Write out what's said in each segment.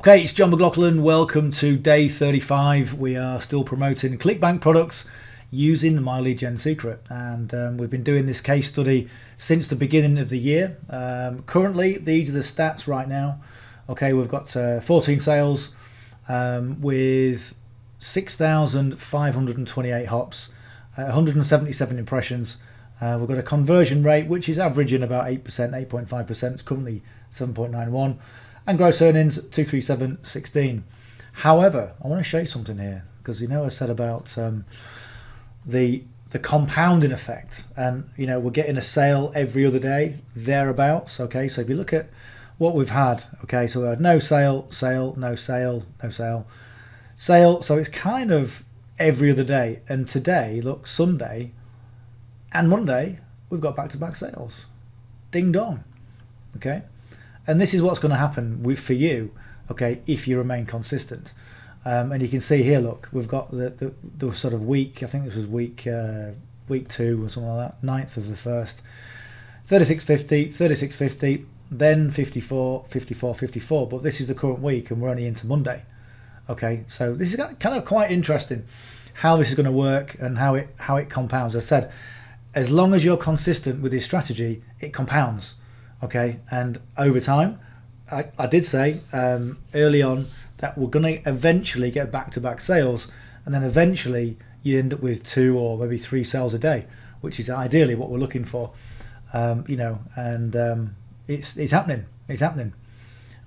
Okay, it's John McLauchlan. Welcome to day 35. We are still promoting Clickbank products using the MyLeadgensecret, and we've been doing this case study since the beginning of the year. Currently, these are the stats right now. Okay, we've got 14 sales with 6,528 hops, 177 impressions. We've got a conversion rate which is averaging about 8%, 8.5%. It's currently 7.91. And gross earnings 237.16. However, I want to show you something here, because I said about the compounding effect, and we're getting a sale every other day thereabouts. Okay, so if you look at what we've had, okay, so we had no sale, sale, no sale, no sale, sale. So it's kind of every other day. And today, look, Sunday and Monday, we've got back-to-back sales. Ding dong. Okay. And this is what's going to happen for you, okay, if you remain consistent. And you can see here, look, we've got the sort of week, I think this was week 2 or something like that, 9th of the 1st, 36.50, 36.50, then 54, 54, 54. But this is the current week, and we're only into Monday. Okay, so this is kind of quite interesting how this is going to work and how it compounds. As I said, as long as you're consistent with this strategy, it compounds. Okay, and over time, I did say early on that we're going to eventually get back-to-back sales, and then eventually you end up with 2 or maybe 3 sales a day, which is ideally what we're looking for. It's happening. It's happening.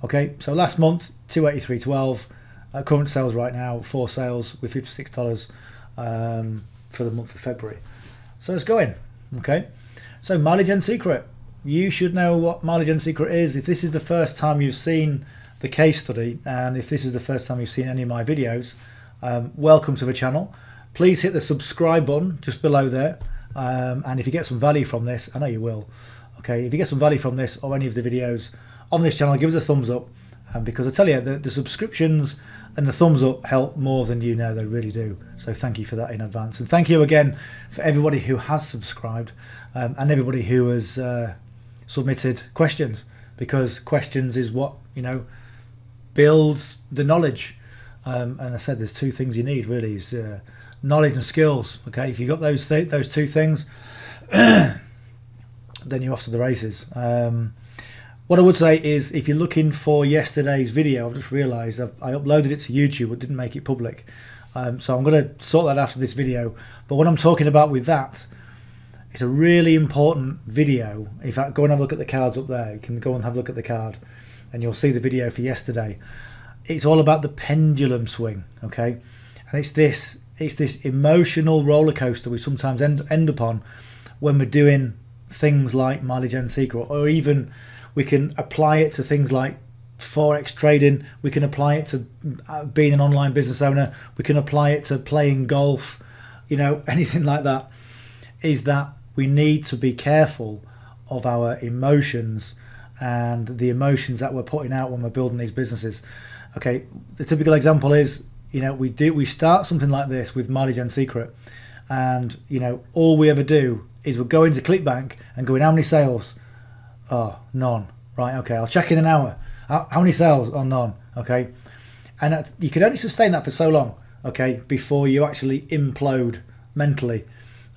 Okay, so last month 283.12. Current sales right now 4 sales with $56 for the month of February. So it's going. Okay, so MyLeadgensecret. You should know what MyLeadgensecret is. If this is the first time you've seen the case study, and if this is the first time you've seen any of my videos, welcome to the channel. Please hit the subscribe button just below there. And if you get some value from this, I know you will. Okay, if you get some value from this or any of the videos on this channel, give us a thumbs up. Because I tell you, the subscriptions and the thumbs up help more than you know, they really do. So thank you for that in advance. And thank you again for everybody who has subscribed and everybody who has submitted questions, because questions is what builds the knowledge. And I said there's 2 things you need really, is knowledge and skills. Okay, if you've got those 2 things, then you're off to the races. What I would say is, if you're looking for yesterday's video, I've just realized I uploaded it to YouTube but didn't make it public, so I'm going to sort that after this video. But what I'm talking about with that, it's a really important video. In fact, go and have a look at the cards up there. You can go and have a look at the card and you'll see the video for yesterday. It's all about the pendulum swing, okay? And it's this emotional roller coaster we sometimes end up on when we're doing things like MyLeadgensecret, or even we can apply it to things like Forex trading. We can apply it to being an online business owner. We can apply it to playing golf, anything like that. Is that we need to be careful of our emotions and the emotions that we're putting out when we're building these businesses. Okay, the typical example is, we start something like this with MyLeadgensecret, and all we ever do is we'll go into Clickbank and go in, how many sales? Oh, none. Right, okay, I'll check in an hour. How many sales? Oh, none. Okay, and you can only sustain that for so long, okay, before you actually implode mentally.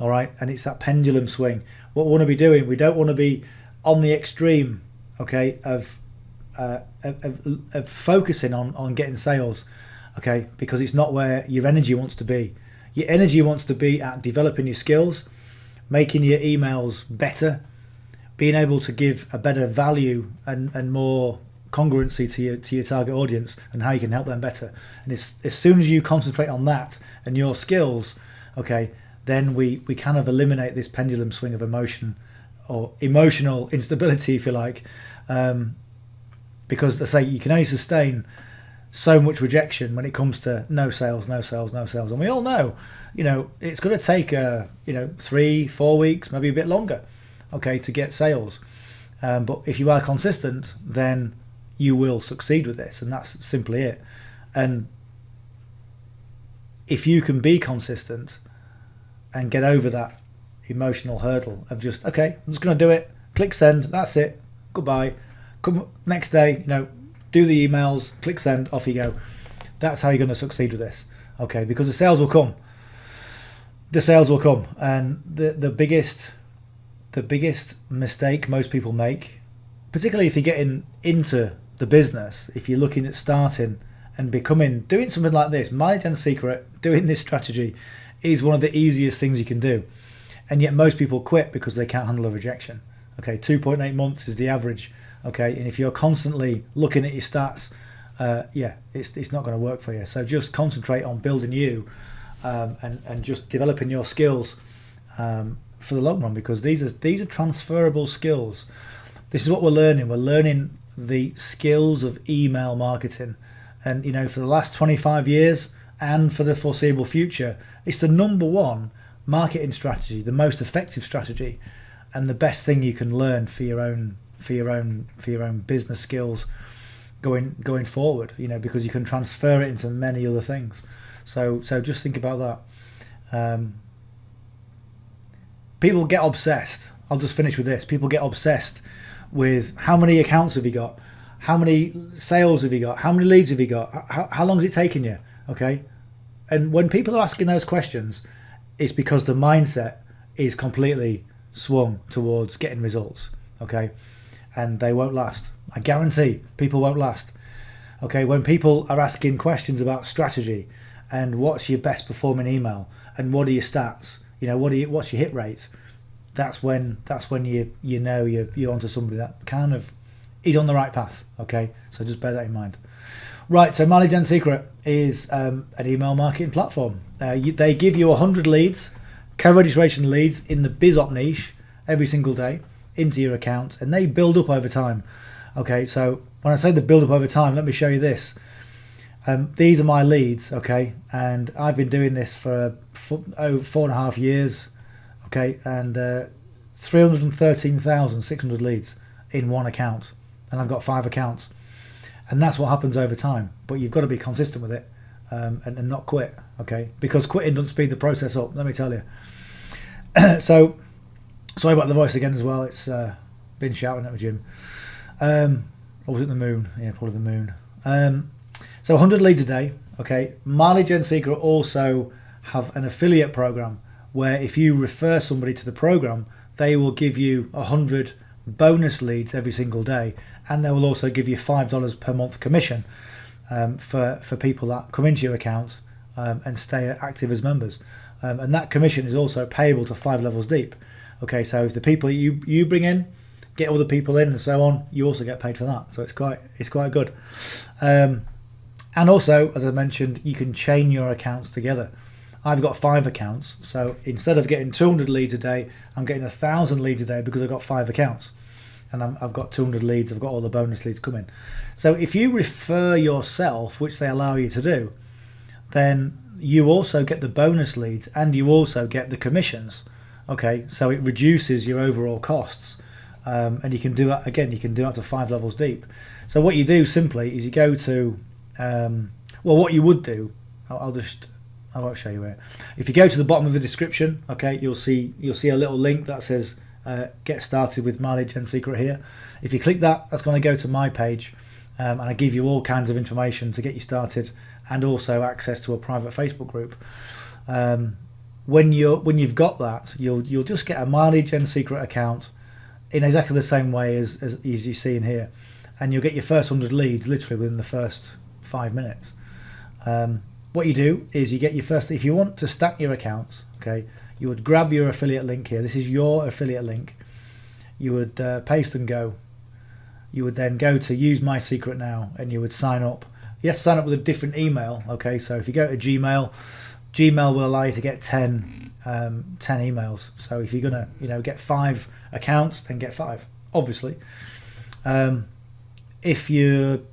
All right, and it's that pendulum swing. What we want to be doing, we don't want to be on the extreme, okay, of focusing on getting sales, okay, because it's not where your energy wants to be. Your energy wants to be at developing your skills, making your emails better, being able to give a better value and more congruency to your target audience, and how you can help them better. And as soon as you concentrate on that and your skills, okay, then we kind of eliminate this pendulum swing of emotion, or emotional instability, if you like, because, let's say, you can only sustain so much rejection when it comes to no sales, no sales, no sales. And we all know, it's going to take 3-4 weeks, maybe a bit longer, okay, to get sales. But if you are consistent, then you will succeed with this, and that's simply it. And if you can be consistent and get over that emotional hurdle of just, okay, I'm just going to do it, click send, that's it, goodbye. Come next day, do the emails, click send, off you go. That's how you're going to succeed with this, okay? Because the sales will come. The sales will come, and the biggest mistake most people make, particularly if you're getting into the business, if you're looking at starting and doing something like this, Mileage Gen Secret, doing this strategy is one of the easiest things you can do. And yet most people quit because they can't handle a rejection. Okay, 2.8 months is the average. Okay, and if you're constantly looking at your stats, it's not going to work for you. So just concentrate on building you and just developing your skills for the long run, because these are transferable skills. This is what we're learning. We're learning the skills of email marketing. And, for the last 25 years and for the foreseeable future, it's the number one marketing strategy, the most effective strategy, and the best thing you can learn for your own business skills going forward. Because you can transfer it into many other things. So just think about that. People get obsessed. I'll just finish with this. People get obsessed with how many accounts have you got, how many sales have you got, how many leads have you got, how long is it taking you? Okay, and when people are asking those questions, it's because the mindset is completely swung towards getting results. Okay, and they won't last. I guarantee people won't last. Okay, when people are asking questions about strategy and what's your best performing email and what are your stats, what's your hit rates, that's when you're onto somebody that kind of is on the right path. Okay, so just bear that in mind. Right, so Mileage Gen Secret is an email marketing platform. They give you 100 leads, co-registration leads in the BizOp niche every single day into your account, and they build up over time. Okay, so when I say they build up over time, let me show you this. These are my leads, okay, and I've been doing this for 4.5 years, okay, and 313,600 leads in one account, and I've got 5 accounts, and that's what happens over time. But you've got to be consistent with it and not quit, okay, because quitting doesn't speed the process up, let me tell you. So sorry about the voice again as well. It's been shouting at the gym. Or was it the moon? Yeah, probably the moon. So 100 leads a day, okay. Mileage Gen Secret also have an affiliate program where if you refer somebody to the program, they will give you 100 bonus leads every single day, and they will also give you $5 per month commission for people that come into your account and stay active as members. And that commission is also payable to 5 levels deep. Okay, so if the people you bring in get other people in and so on, you also get paid for that. So it's quite good. And also, as I mentioned, you can chain your accounts together. I've got 5 accounts, so instead of getting 200 leads a day, I'm getting 1,000 leads a day because I've got 5 accounts, and I've got 200 leads. I've got all the bonus leads coming. So if you refer yourself, which they allow you to do, then you also get the bonus leads and you also get the commissions. Okay, so it reduces your overall costs, and you can do that again. You can do that to 5 levels deep. So what you do simply is you go to what you would do, I won't show you where. If you go to the bottom of the description, okay, you'll see a little link that says get started with Mileage Gen Secret here. If you click that, that's going to go to my page, and I give you all kinds of information to get you started, and also access to a private Facebook group. When you've got that, you'll just get a Mileage Gen Secret account in exactly the same way as you see in here, and you'll get your first 100 leads literally within the first 5 minutes. What you do is you get your first, if you want to stack your accounts, okay, you would grab your affiliate link here. This is your affiliate link. You would paste and go. You would then go to use my secret now, and you would sign up. You have to sign up with a different email, okay. So if you go to Gmail will allow you to get 10 emails. So if you're gonna get 5 accounts, then get 5, obviously. If you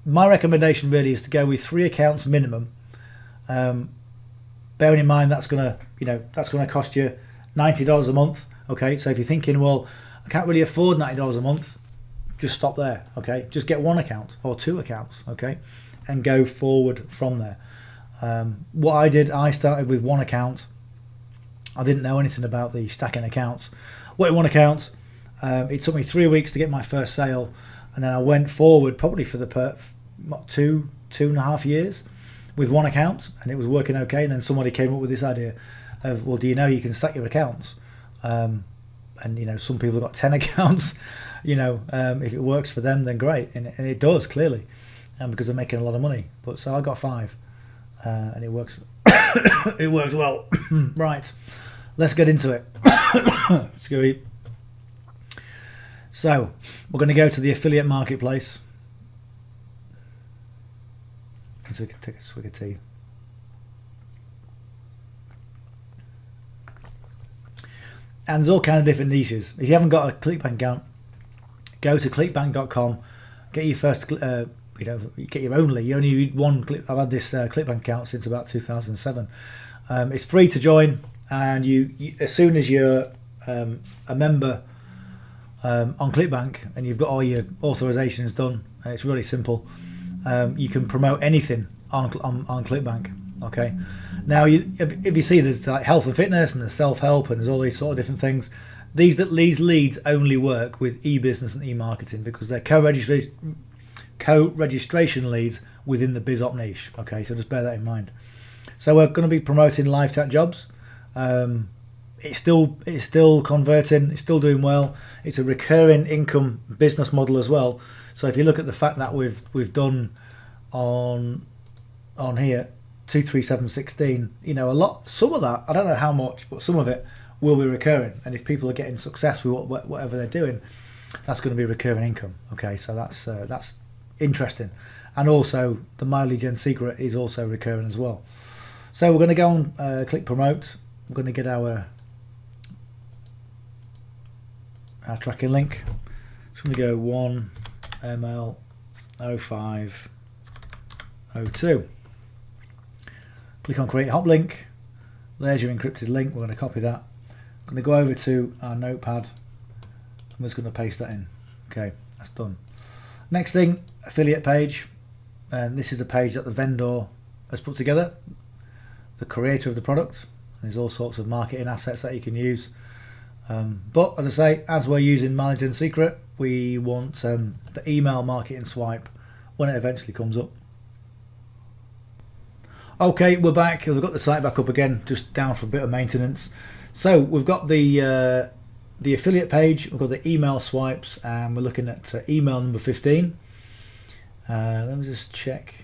my recommendation really is to go with 3 accounts minimum. Bearing in mind that's gonna cost you $90 a month. Okay, so if you're thinking, well, I can't really afford $90 a month, just stop there. Okay, just get 1 account or 2 accounts. Okay, and go forward from there. What I did, I started with 1 account. I didn't know anything about the stacking accounts. Went 1 account. It took me 3 weeks to get my first sale. and then I went forward probably for the two and a half years with one account, and it was working okay. And then somebody came up with this idea of, well, do you know you can stack your accounts? And you know, some people have got 10 accounts. You know, if it works for them, then great, and it does clearly, because they're making a lot of money. But so I got 5, and it works. It works well. Right, let's get into it. Screwy. So we're going to go to the affiliate marketplace. So take a swig of tea. And there's all kinds of different niches. If you haven't got a Clickbank account, go to clickbank.com. Get your first, get your only. You only need one. I've had this Clickbank account since about 2007. It's free to join, and you as soon as you're a member on Clickbank and you've got all your authorizations done, it's really simple. You can promote anything on Clickbank. Okay, now if you see there's like health and fitness and there's self-help and there's all these sort of different things, these leads only work with e-business and e-marketing because they're co-registration leads within the BizOp niche. Okay, so just bear that in mind. So we're going to be promoting live chat jobs. It's still converting. It's still doing well. It's a recurring income business model as well. So if you look at the fact that we've done on here 23716, you know, a lot. Some of that, I don't know how much, but some of it will be recurring. And if people are getting success with whatever they're doing, that's going to be recurring income. Okay, so that's interesting. And also the myleadgensecret is also recurring as well. So we're going to go on click promote. We're going to get our tracking link. So I'm going to go 1ml0502. Click on create hop link. There's your encrypted link. We're going to copy that. I'm going to go over to our notepad. I'm just going to paste that in. Okay, that's done. Next thing, affiliate page. And this is the page that the vendor has put together, the creator of the product. There's all sorts of marketing assets that you can use. But as I say, as we're using myleadgensecret, we want the email marketing swipe when it eventually comes up. Okay, we're back. We've got the site back up again, just down for a bit of maintenance. So we've got the affiliate page, we've got the email swipes, and we're looking at email number 15. Let me just check.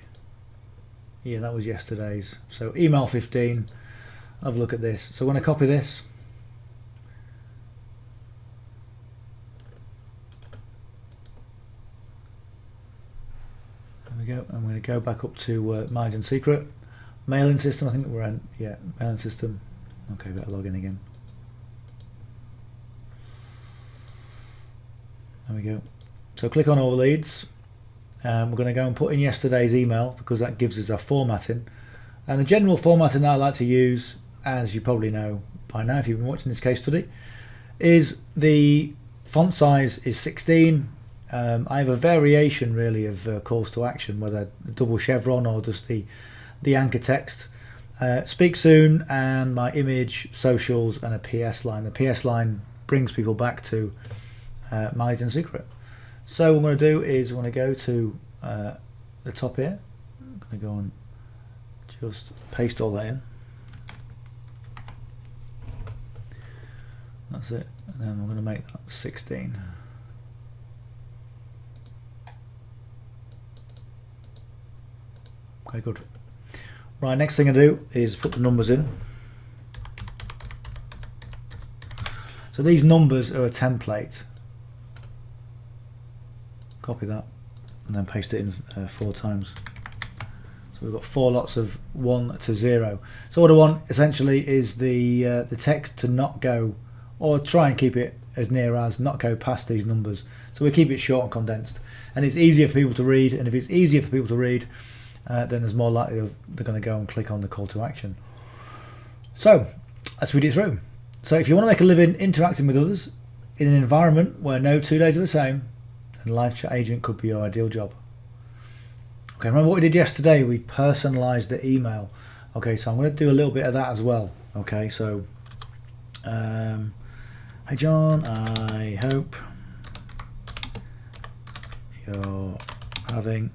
Yeah, that was yesterday's. So email 15. Have a look at this. So when I copy this, there we go. I'm going to go back up to myleadgensecret. Mailing system, I think we're in. Yeah, mailing system. Okay, better log in again. There we go. So click on all leads. We're going to go and put in yesterday's email because that gives us our formatting. And the general formatting that I like to use, as you probably know by now if you've been watching this case study, is the font size is 16. I have a variation really of calls to action, whether double chevron or just the anchor text. Speak soon, and my image, socials, and a PS line. The PS line brings people back to myleadgensecret. So what I'm going to do is I'm going to go to the top here. I'm going to go and just paste all that in. That's it. And then I'm going to make that 16. Okay, good. Right, next thing I do is put the numbers in. So these numbers are a template. Copy that and then paste it in 4 times. So we've got 4 lots of 1 to 0. So what I want essentially is the text to not go, or try and keep it as near as, not go past these numbers. So we keep it short and condensed, and it's easier for people to read. And if it's easier for people to read, then there's more likely they're going to go and click on the call to action. So let's read it through. So if you want to make a living interacting with others in an environment where no 2 days are the same, then live chat agent could be your ideal job. Okay, remember what we did yesterday? We personalized the email. Okay, so I'm going to do a little bit of that as well. Okay, so hey John, I hope you're having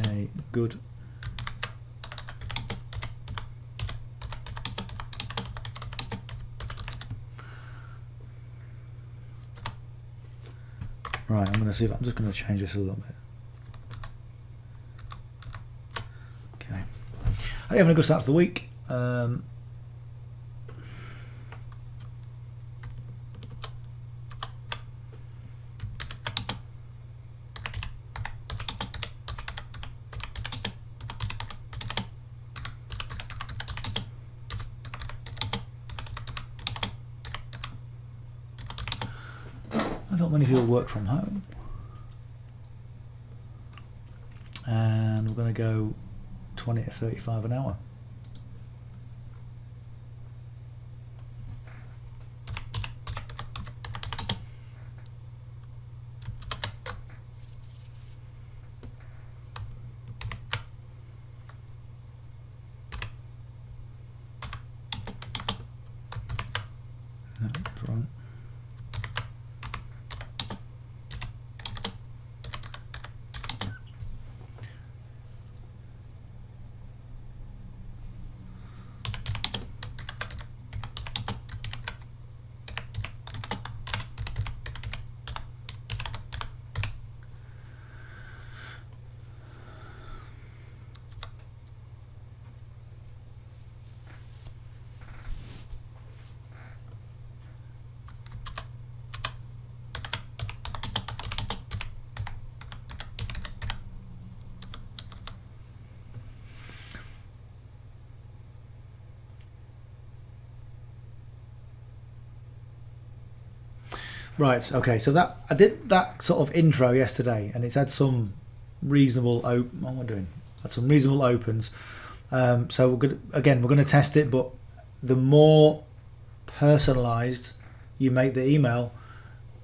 a good right, I'm going to see if I'm just going to change this a little bit. Okay. Are you having a good start to the week? I thought many people work from home. And we're going to go 20 to 35 an hour. No, that's wrong. Right, okay, so that I did that sort of intro yesterday, and it's had some reasonable what am I doing? Had some reasonable opens. So we're going to test it, but the more personalised you make the email,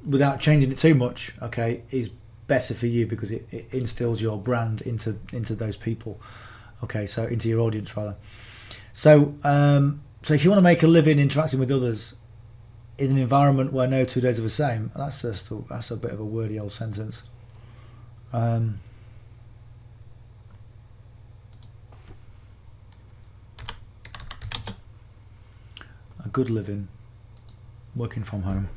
without changing it too much, okay, is better for you because it instills your brand into those people. Okay, so into your audience rather. So so if you want to make a living interacting with others in an environment where no 2 days are the same, that's a bit of a wordy old sentence. A good living working from home.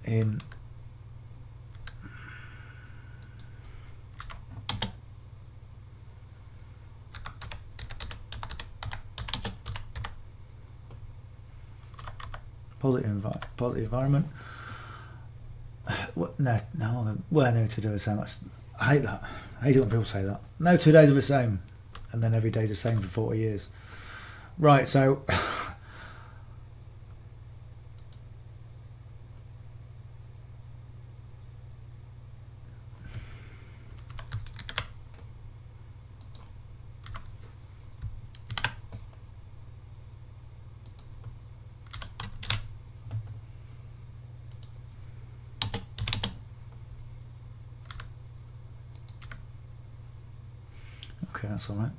In positive environment. Where no 2 days are the same. I hate that. I hate it when people say that. No 2 days are the same, and then every day's the same for 40 years. Right, so okay, that's all right.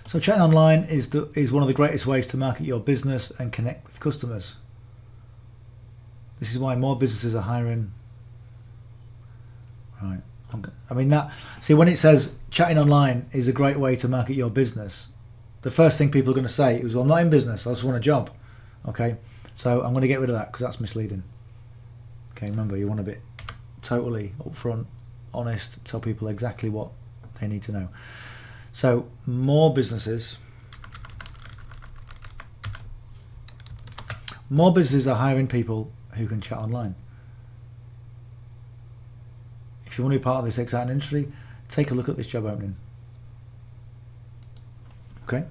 So chatting online is one of the greatest ways to market your business and connect with customers. This is why more businesses are hiring. Right. I mean when it says chatting online is a great way to market your business, the first thing people are going to say is, well, I'm not in business, I just want a job. Okay, so I'm going to get rid of that because that's misleading. Okay, remember, you want to be totally upfront, honest, tell people exactly what they need to know. So more businesses are hiring people who can chat online. If you want to be part of this exciting industry, take a look at this job opening. Okay.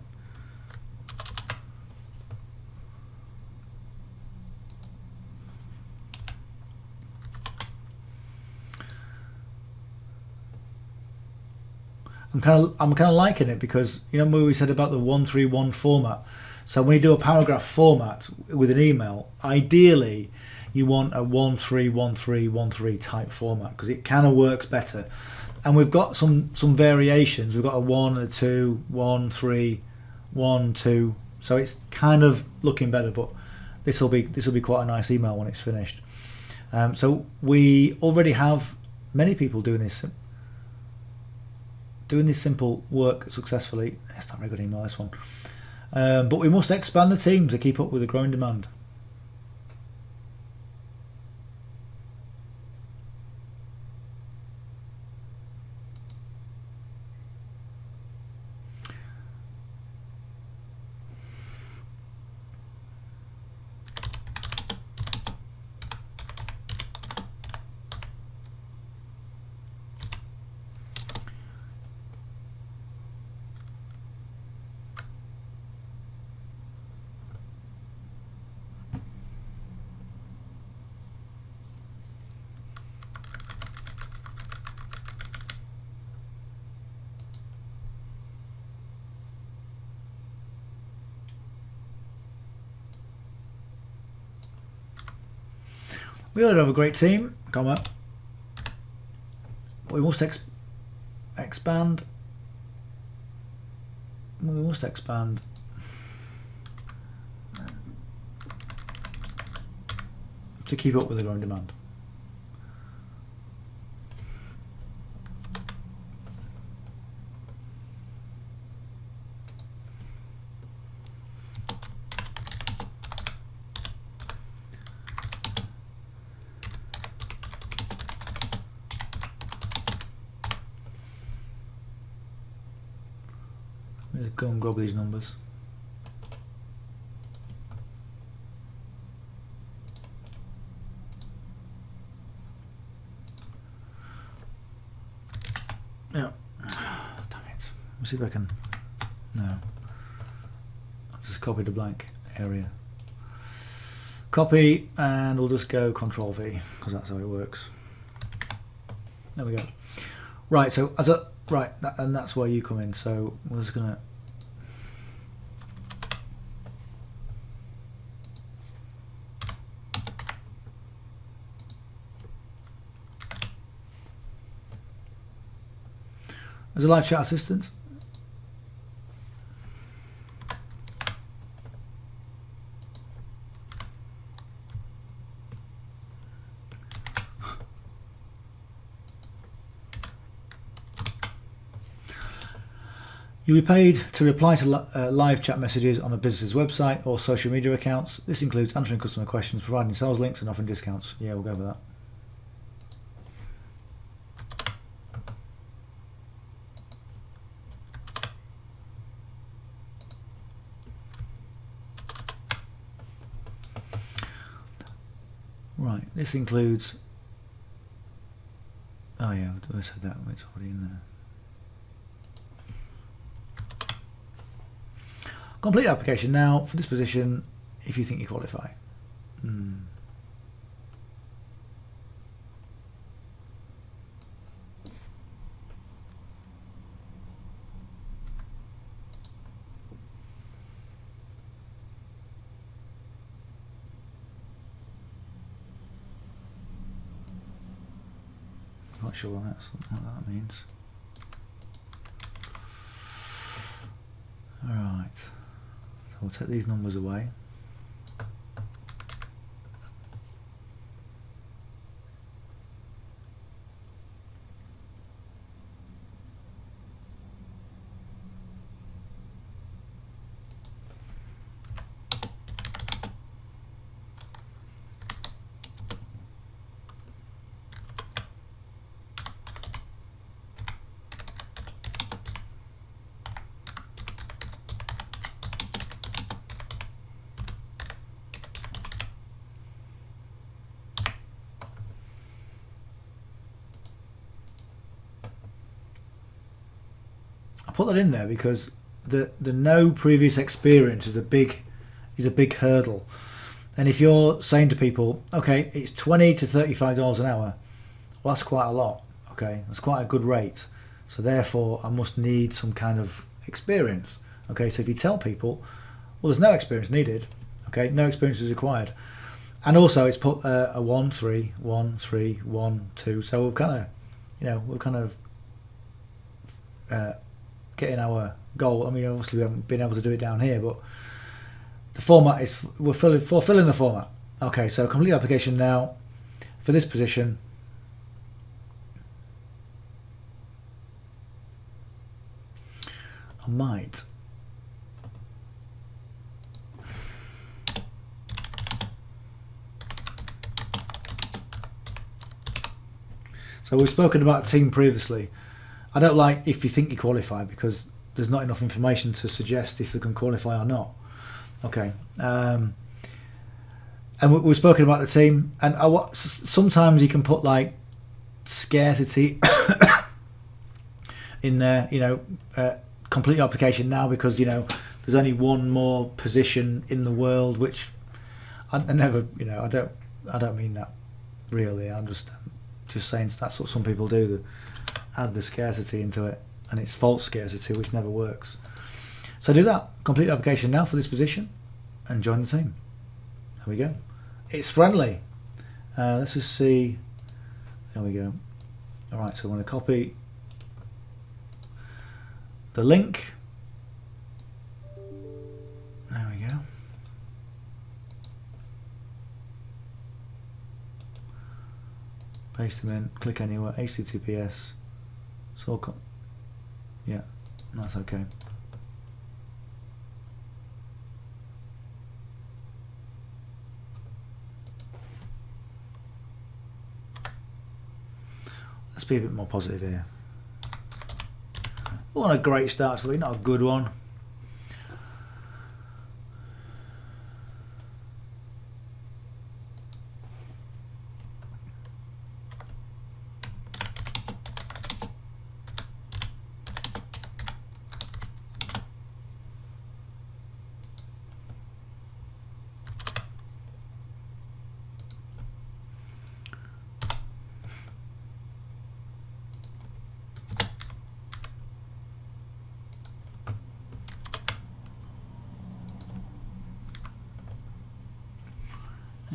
I'm kind of liking it, because you know what we said about the 131 format. So when you do a paragraph format with an email, ideally you want a 131313 type format, because it kind of works better. And we've got some variations. We've got a 1, a 2, 1, 3, 1, 2. So it's kind of looking better, but this will be quite a nice email when it's finished. So we already have many people doing this simple work successfully. It's not a very good email, this one. But we must expand the team to keep up with the growing demand. We already have a great team, we must expand. We must expand. To keep up with the growing demand. Let's go and grab these numbers. Yeah. Damn it. Let's see if I can. No. I've just copied a blank area. Copy, and we'll just go Control V, because that's how it works. There we go. Right. So and that's where you come in. So we're just gonna. There's a live chat assistant. You'll be paid to reply to live chat messages on a business's website or social media accounts. This includes answering customer questions, providing sales links, and offering discounts. Yeah, we'll go with that. Right, this includes. Oh yeah, I said that. It's already in there. Complete application now for this position if you think you qualify. Not sure what that means. All right. So we'll take these numbers away. Put that in there because the no previous experience is a big hurdle. And if you're saying to people, okay, it's $20 to $35 an hour, well, that's quite a lot. Okay, that's quite a good rate. So therefore, I must need some kind of experience. Okay, so if you tell people, well, there's no experience needed. Okay, no experience is required. And also, it's put a 1, 3, 1, 3, 1, 2. So we're kind of, getting our goal. I mean, obviously we haven't been able to do it down here, but the format is we're fulfilling the format. Okay, so complete application now for this position. I might. So we've spoken about team previously. I don't like if you think you qualify, because there's not enough information to suggest if they can qualify or not. Okay. And we've spoken about the team, and sometimes you can put like scarcity in there, complete application now, because there's only one more position in the world, which I never, I don't mean that really. I'm just saying that's what some people do. Add the scarcity into it, and it's false scarcity, which never works. So do that. Complete application now for this position and join the team. There we go. It's friendly. Let's just see. There we go. All right, so I'm going to copy the link. There we go. Paste them in, click anywhere, HTTPS. Yeah, that's okay. Let's be a bit more positive here. We want a great start to the week, not a good one.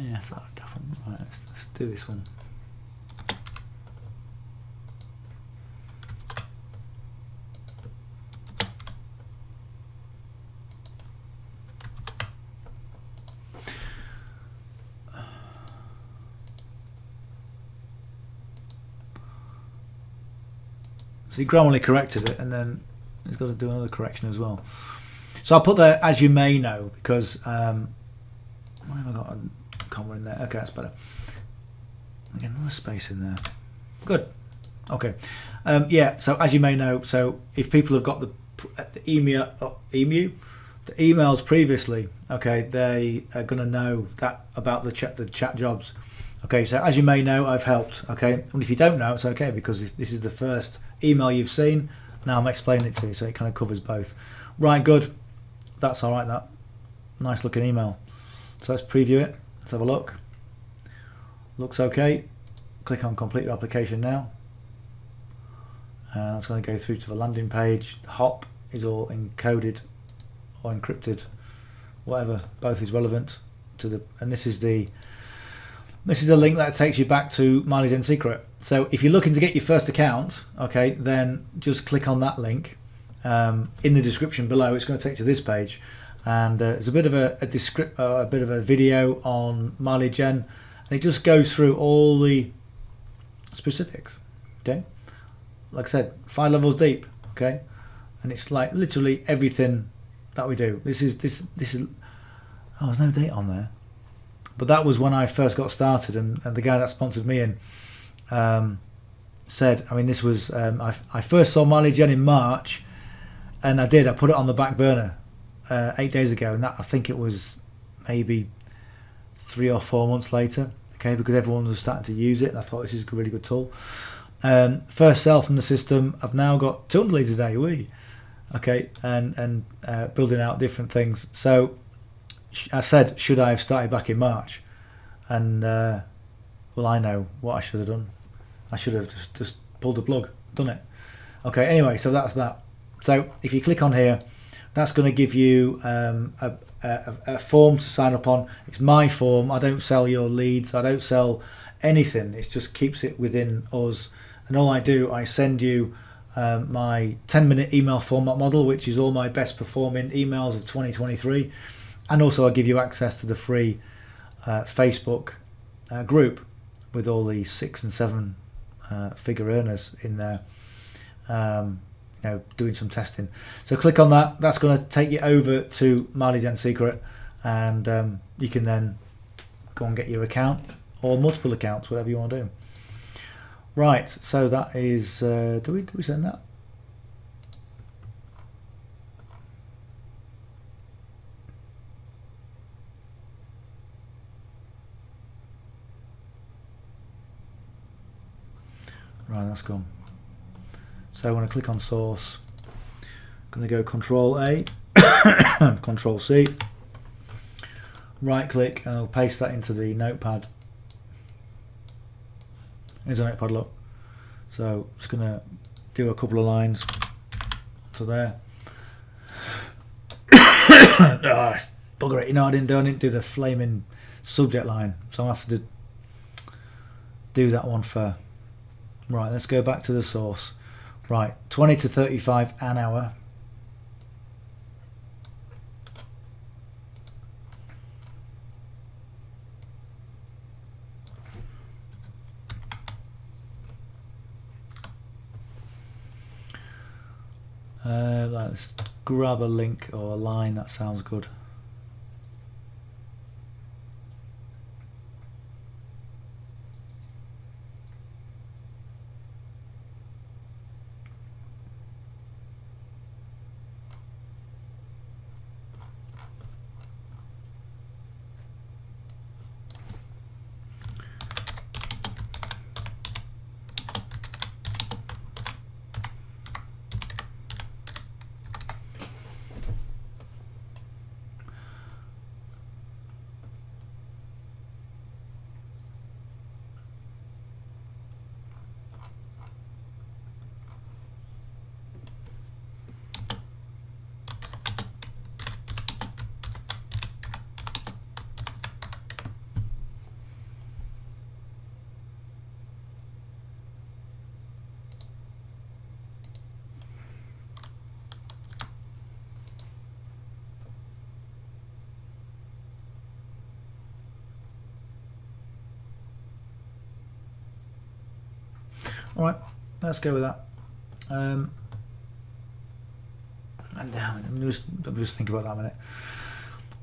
Yeah, right, let's do this one. So he grammatical corrected it, and then he's got to do another correction as well. So I'll put there, as you may know, because why have I got a comma in there? Okay, that's better. Again, another space in there. Good. Okay. Yeah. So as you may know, so if people have got the emails previously, okay, they are going to know that about the chat jobs. Okay. So as you may know, I've helped. Okay. And if you don't know, it's okay, because this is the first email you've seen. Now I'm explaining it to you, so it kind of covers both. Right. Good. That's all right. That nice looking email. So let's preview it. Let's have a look. Looks okay. Click on complete your application now. And that's going to go through to the landing page. Hop is all encoded or encrypted, whatever. Both is relevant to the. And this is the link that takes you back to myleadgensecret. So if you're looking to get your first account, okay, then just click on that link in the description below. It's going to take you to this page. And there's a bit of a bit of a video on myleadgen, and it just goes through all the specifics. Okay, like I said, 5 levels deep. Okay, and it's like literally everything that we do. This is. Oh, there's no date on there, but that was when I first got started, and the guy that sponsored me in said, I mean, this was I first saw myleadgen in March, and I put it on the back burner 8 days ago, and that I think it was maybe 3 or 4 months later. Okay, because everyone was starting to use it, and I thought this is a really good tool. First sell from the system. I've now got 200 leads a day. Okay, and building out different things. So I said, should I have started back in March? And well, I know what I should have done. I should have just pulled the plug, done it. Okay, anyway, so that's that. So if you click on here, that's going to give you a form to sign up on. It's my form. I don't sell your leads. I don't sell anything. It just keeps it within us. And all I do, I send you my 10-minute email format model, which is all my best performing emails of 2023. And also I give you access to the free Facebook group with all the 6 and 7 figure earners in there, doing some testing. So click on that. That's going to take you over to My Lead Gen Secret, and you can then go and get your account or multiple accounts, whatever you want to do. Right, so that is, do we send that? Right, that's gone. So I want to click on source. I'm going to go Control A, Control C, right click, and I'll paste that into the notepad. Here's a notepad, look. So I'm just going to do a couple of lines to there. Bugger it, I didn't do the flaming subject line, so I'll have to do that one for. Right, let's go back to the source. Right, 20 to 35 an hour. Let's grab a link or a line, that sounds good. All right, let's go with that. And let me just think about that a minute.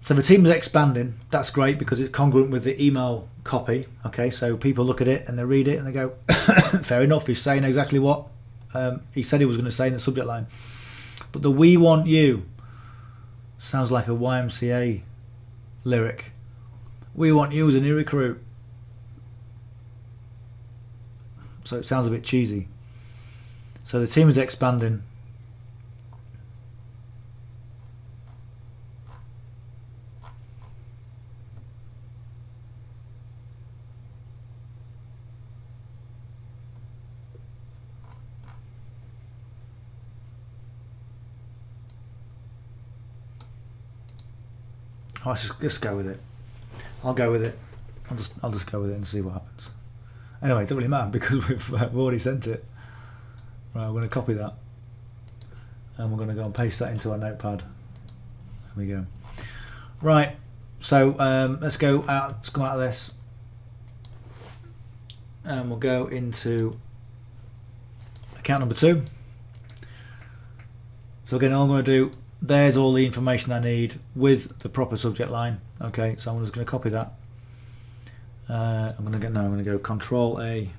So the team is expanding. That's great because it's congruent with the email copy. Okay, so people look at it and they read it and they go, fair enough, he's saying exactly what he said he was going to say in the subject line. But the "we want you" sounds like a YMCA lyric. We want you as a new recruit. So it sounds a bit cheesy. So the team is expanding. Oh, let's just go with it. I'll go with it. I'll just go with it and see what happens. Anyway, it doesn't really matter because we've already sent it. Right, we're going to copy that. And we're going to go and paste that into our notepad. There we go. Right, so let's go out. Let's come out of this. And we'll go into account number 2. So again, all I'm going to do, there's all the information I need with the proper subject line. Okay, so I'm just going to copy that. I'm going to go Control A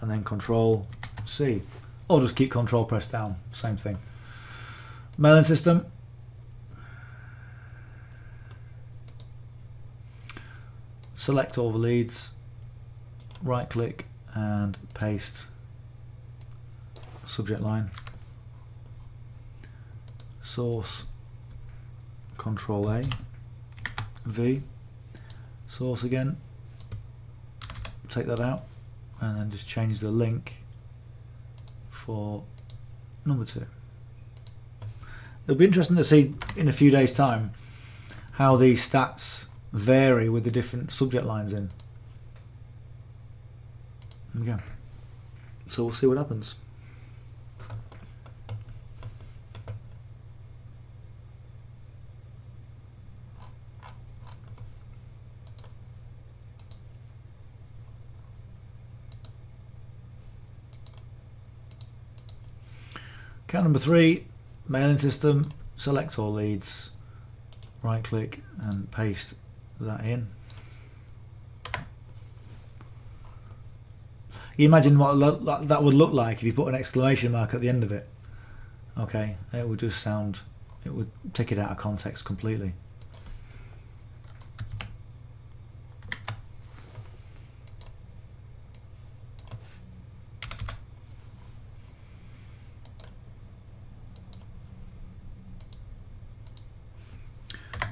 and then Control C, or just keep Control pressed down, same thing. Mailing system. Select all the leads, right click and paste subject line. Source, Control A, V, source again, take that out and then just change the link for number 2. It'll be interesting to see in a few days' time how these stats vary with the different subject lines in. Okay. So we'll see what happens. Account number 3, mailing system, select all leads, right click and paste that in. You imagine what that would look like if you put an exclamation mark at the end of it. Okay, it would just sound, it would take it out of context completely.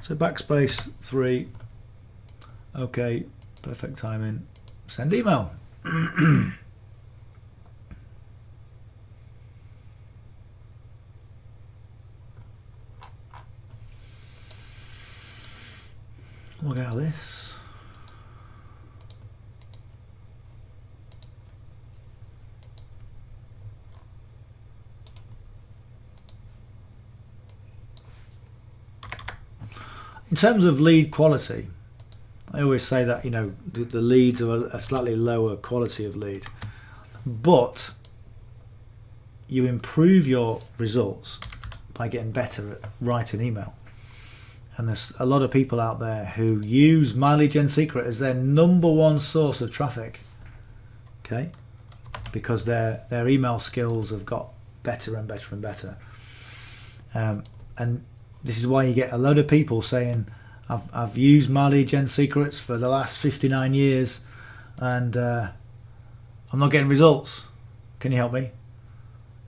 So backspace 3, okay, perfect timing, send email. Look out of this. In terms of lead quality, I always say that, you know, the leads are a slightly lower quality of lead, but you improve your results by getting better at writing email. And there's a lot of people out there who use myleadgensecret as their #1 source of traffic, okay, because their email skills have got better and better and better. And this is why you get a load of people saying, I've used myleadgensecrets for the last 59 years and I'm not getting results. Can you help me?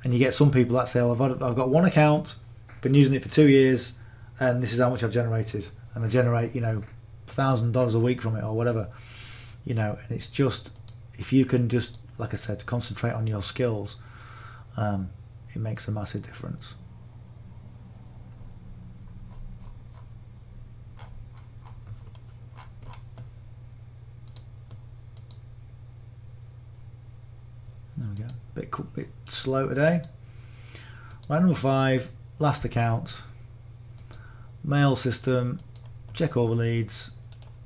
And you get some people that say, oh, I've got one account, been using it for 2 years, and this is how much I've generated. And I generate, you know, $1,000 a week from it or whatever. You know, and it's just, if you can just, like I said, concentrate on your skills, it makes a massive difference. There we go. Bit slow today. Right, number 5, last account. Mail system. Check all the leads.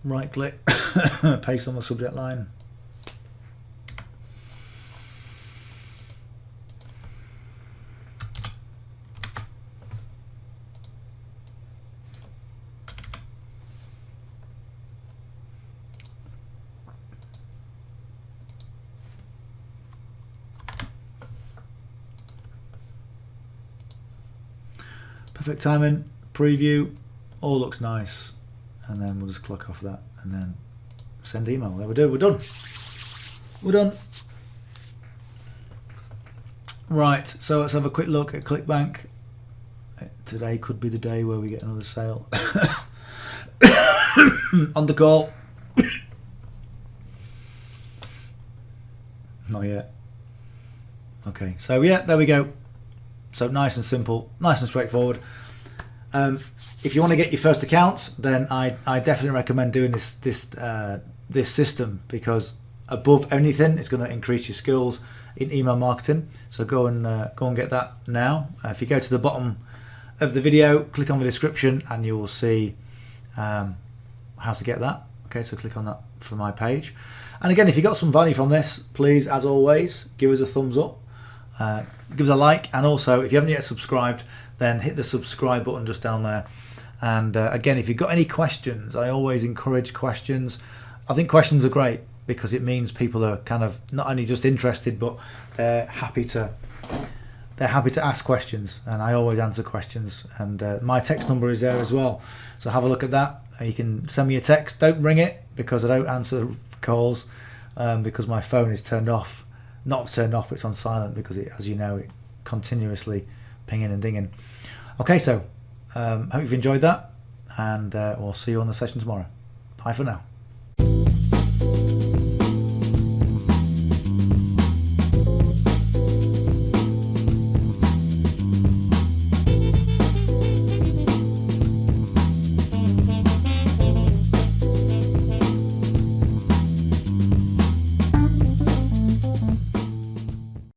Right click. Paste on the subject line. Perfect timing, preview, all looks nice, and then we'll just click off that and then send email. There we do, we're done. We're done. Right, so let's have a quick look at Clickbank. Today could be the day where we get another sale. On the call. Not yet. Okay, so yeah, there we go. So nice and simple, nice and straightforward. If you want to get your first account, then I definitely recommend doing this system, because above anything, it's going to increase your skills in email marketing. So go and get that now. If you go to the bottom of the video, click on the description, and you will see how to get that. Okay, so click on that for my page. And again, if you got some value from this, please, as always, give us a thumbs up. Give us a like, and also if you haven't yet subscribed, then hit the subscribe button just down there. And again, if you've got any questions, I always encourage questions. I think questions are great because it means people are kind of not only just interested, but they're happy to ask questions, and I always answer questions. And my text number is there as well, so have a look at that. You can send me a text. Don't ring it, because I don't answer calls, because my phone is turned off. Not turned off, but it's on silent, because it, as you know, it continuously pinging and dinging. Okay, so hope you've enjoyed that, and we'll see you on the session tomorrow. Bye for now.